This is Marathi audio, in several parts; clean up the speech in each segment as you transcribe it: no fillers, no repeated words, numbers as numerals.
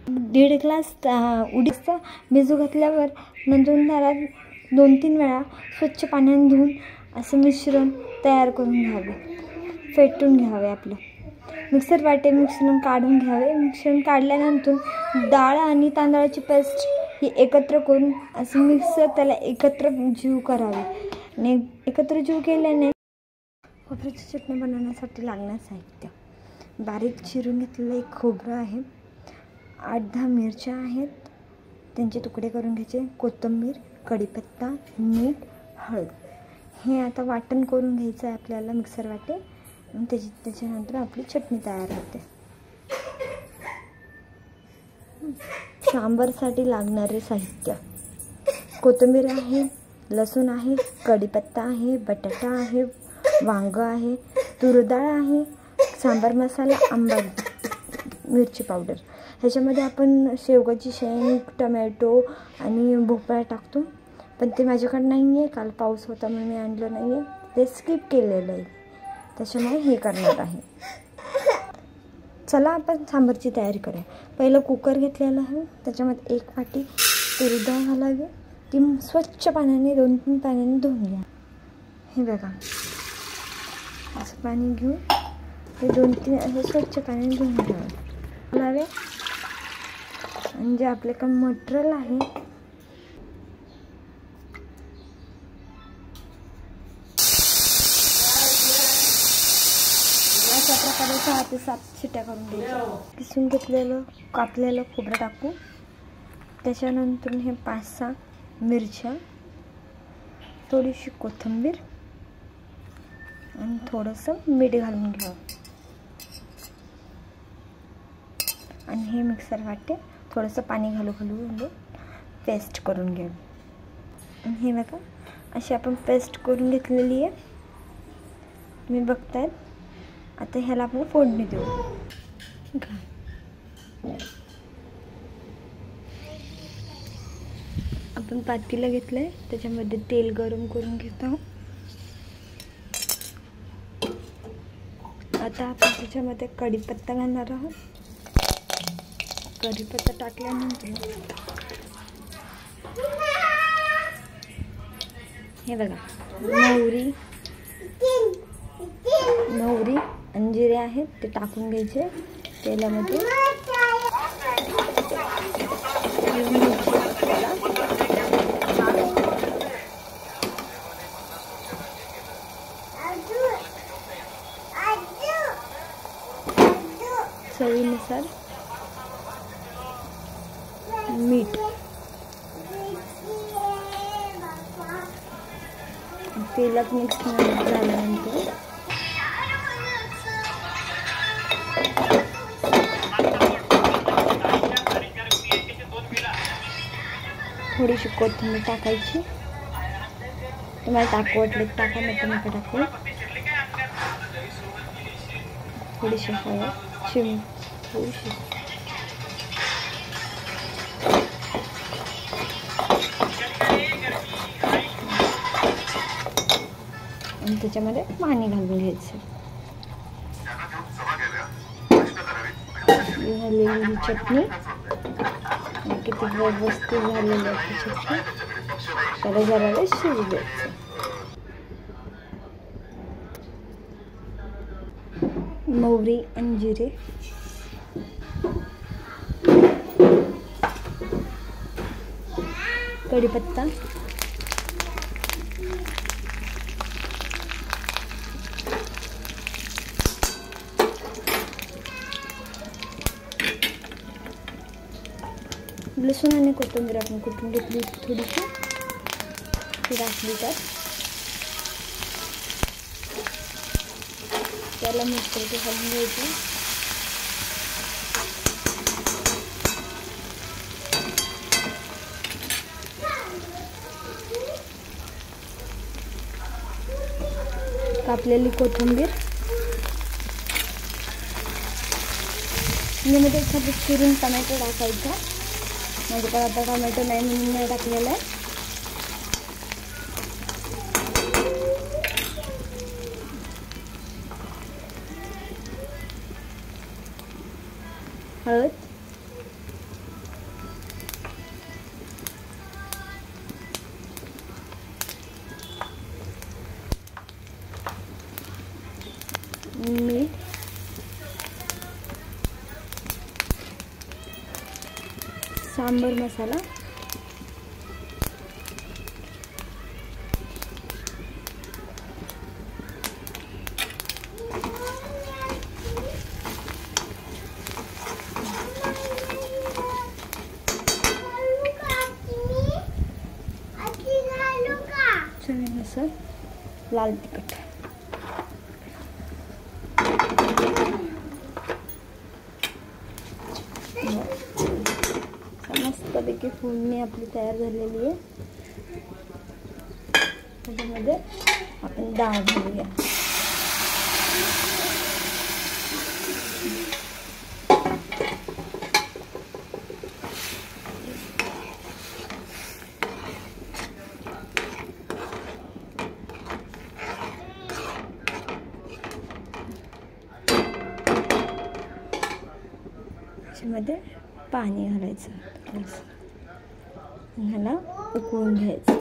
1.5 ग्लास उडीद भिजू घातल्यावर नंतर त्याला 2-3 वेळा स्वच्छ पाण्याने धुवून असं मिश्रण तयार करून घ्यावे, फेटून घ्यावे. आपलं मिक्सर वाटे मिश्रण काढून घ्यावे. मिश्रण काढल्यानंतर डाळ आणि तांदळाची पेस्ट ही एकत्र करून असं मिक्सर त्याला एकत्र जीव करावे. आणि एकत्र जीव केल्याने खोबऱ्याची चटणी बनवण्यासाठी लागणारं साहित्य: बारीक चिरून घेतलेलं एक खोबरं आहे, 8-10 मिरच्या आहेत, त्यांचे तुकडे करून घ्यायचे, कोथिंबीर, कढीपत्ता, मीठ, हळद. हे आता वाटण करून घ्यायचं आहे आपल्याला मिक्सर वाटे. आणि त्याच्यानंतर आपली चटणी तयार होते. सांबारसाठी लागणारे साहित्य: कोथिंबीर आहे, लसूण आहे, कढीपत्ता आहे, बटाटा आहे, वांगं आहे, तूर डाळ आहे, सांबार मसाला, आंबा, मिरची पावडर. ह्याच्यामध्ये आपण शेवगाची शेंग, टमॅटो आणि भोपळा टाकतो, पण ते माझ्याकडे नाही आहे. काल पाऊस होता म्हणून मी आणलं नाही आहे, ते स्किप केलेलं आहे, त्याच्यामुळे हे करणार आहे. चला आपण सांबारची तयारी करूया. पहिलं कुकर घेतलेलं आहे, त्याच्यामध्ये 1 वाटी तूर डाळ घालावी. ती स्वच्छ पाण्याने 2-3 पाण्याने धुवून घ्या. हे बघा, असं पाणी घेऊन ते 2-3 असं स्वच्छ पाण्याने धुवून घ्यावे. म्हणजे आपले काय मटेरियल आहे अशा प्रकारे 6 ते 7 शिट्ट्या करून घ्यायच्या. किसून घेतलेलं कापलेलं खोबरं टाकू. त्याच्यानंतर हे 5-6 मिरच्या, थोडीशी कोथिंबीर आणि थोडंसं मीठ घालून घ्यावं. आणि हे मिक्सर वाटे थोडंसं पाणी घालू पेस्ट करून घ्यावी. आणि हे बघा, अशी आपण पेस्ट करून घेतलेली आहे, तुम्ही बघतायत. आता ह्याला आपण फोडणी देऊ. आपण पातेलं घेतलं आहे, त्याच्यामध्ये तेल गरम करून घेत आहोत. आता आपण त्याच्यामध्ये कढीपत्ता घालणार आहोत. कढीपत्ता टाकल्यानंतर हे बघा, मोहरी आणि जिरे आहेत ते टाकून घ्यायचे तेलामध्ये. चवीनुसार मीठ. तेलात मिक्स झाल्यानंतर थोडीशी कोथिंबीर टाकायची. तुम्हाला टाकू वाटलं टाका, नाही तर नका टाकू. थोडीशी हळद, थोडीशी आणि त्याच्यामध्ये पाणी घालून घ्यायचं. झालेली ही चटणी किती व्यवस्थित झालेली आहे चटणी. त्याला जरा वेळ शिजू द्यायचं. मोहरी आणि जिरे, कढीपत्ता, लसूण आणि कोथिंबीर आपण कुटून घेतली थोडीशी, ती टाकली त्याला मस्त घालून घ्यायचं. कापलेली कोथिंबीर, यामध्ये एखादं चिरून टमॅटो टाकायचा. माझ्याकडे आता टमॅटो नाही म्हणून नाही टाकलेला आहे. हळद, सांबर मसाला, चवीनुसार लाल तिखट, मस्तपैकी फोडणी आपली तयार झालेली आहे. त्याच्यामध्ये आपण डाळ घालूया. त्याच्यामध्ये पाणी घालायचं, ह्याला उकळून घ्यायचं.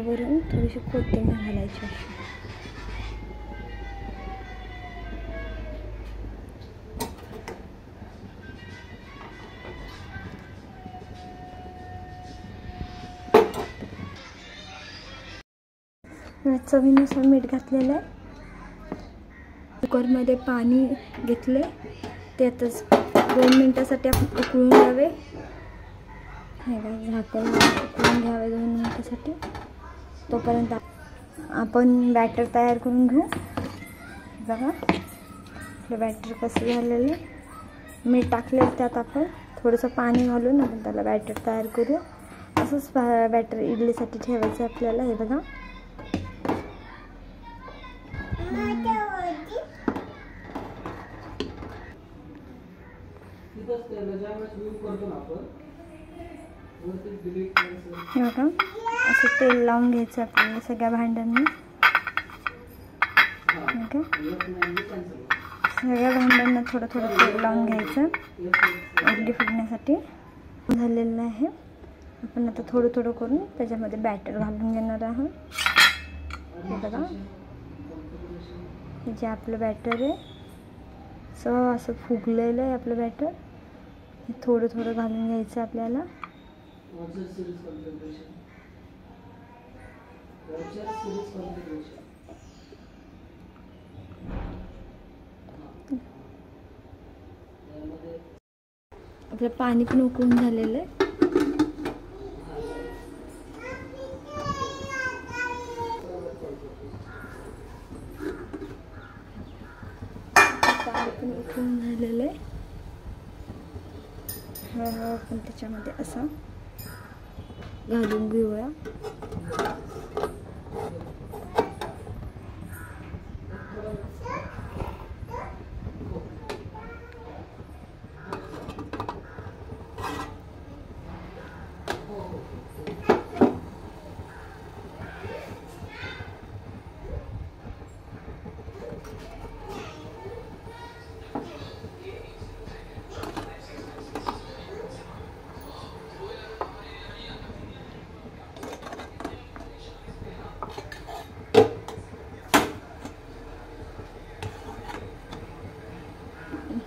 वरून थोडीशी कोथिंबीर घालायची. चवीनुसार मीठ घातलेलं आहे. कुकरमध्ये पाणी घेतले, त्यातच 2 मिनिटासाठी आपण उकळून घ्यावे. हे काय झाकण उकळून घ्यावे 2 मिनिटासाठी. तोपर्यंत आपण बॅटर तयार करून घेऊ. बघा आपलं बॅटर कसं झालेलं आहे. मीठ टाकले, त्यात आपण थोडंसं पाणी घालून आपण त्याला बॅटर तयार करू. असंच बॅटर इडलीसाठी ठेवायचं आपल्याला. हे बघा असं तेल लावून घ्यायचं आपल्याला सगळ्या भांड्यांना. सगळ्या भांड्यांना थोडं थोडं तेल लावून घ्यायचं इडली फुटण्यासाठी. झालेलं आहे. आपण आता थोडं थोडं करून त्याच्यामध्ये बॅटर घालून घेणार आहोत. हे बघा हे जे आपलं बॅटर आहे असं फुगलेलं आहे आपलं बॅटर. हे थोडं थोडं घालून घ्यायचं आपल्याला. आपलं पाणी पण उकळून झालेलं आहे. पाणी पण उकळून झालेलं आहे. हळूहळू आपण त्याच्यामध्ये असं घालून घेऊया.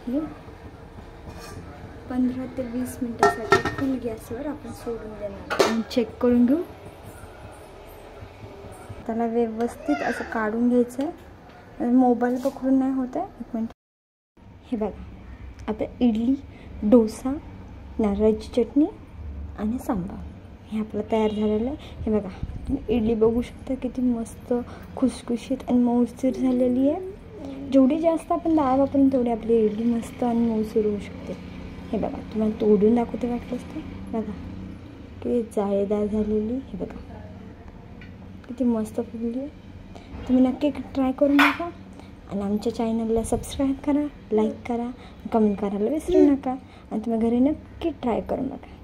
हे 15 ते 20 मिनिटासाठी फुल गॅसवर आपण सोडून देणार. चेक करून घेऊ. त्याला व्यवस्थित असं काढून घ्यायचं आहे. मोबाईल पकडून नाही होत आहे. 1 मिनिट. हे बघा आपलं इडली, डोसा, नारळाची चटणी आणि सांबार हे आपलं तयार झालेलं आहे. हे बघा तुम्ही इडली बघू शकता किती मस्त खुसखुशीत आणि मऊसूर झालेली आहे. जेवढी जास्त आपण डाळ वापरून तेवढी आपली इडली मस्त आणि मऊसूर होऊ शकते. हे बघा तुम्हाला तोडून दाखवते वाटलंच ते. बघा किती जाळीदार झालेली. हे बघा किती मस्त फुगली आहे. तुम्ही नक्की ट्राय करून बघा आणि आमच्या चॅनलला सबस्क्राईब करा, लाईक करा, कमेंट करायला विसरू नका आणि तुम्ही घरी नक्की ट्राय करून बघा.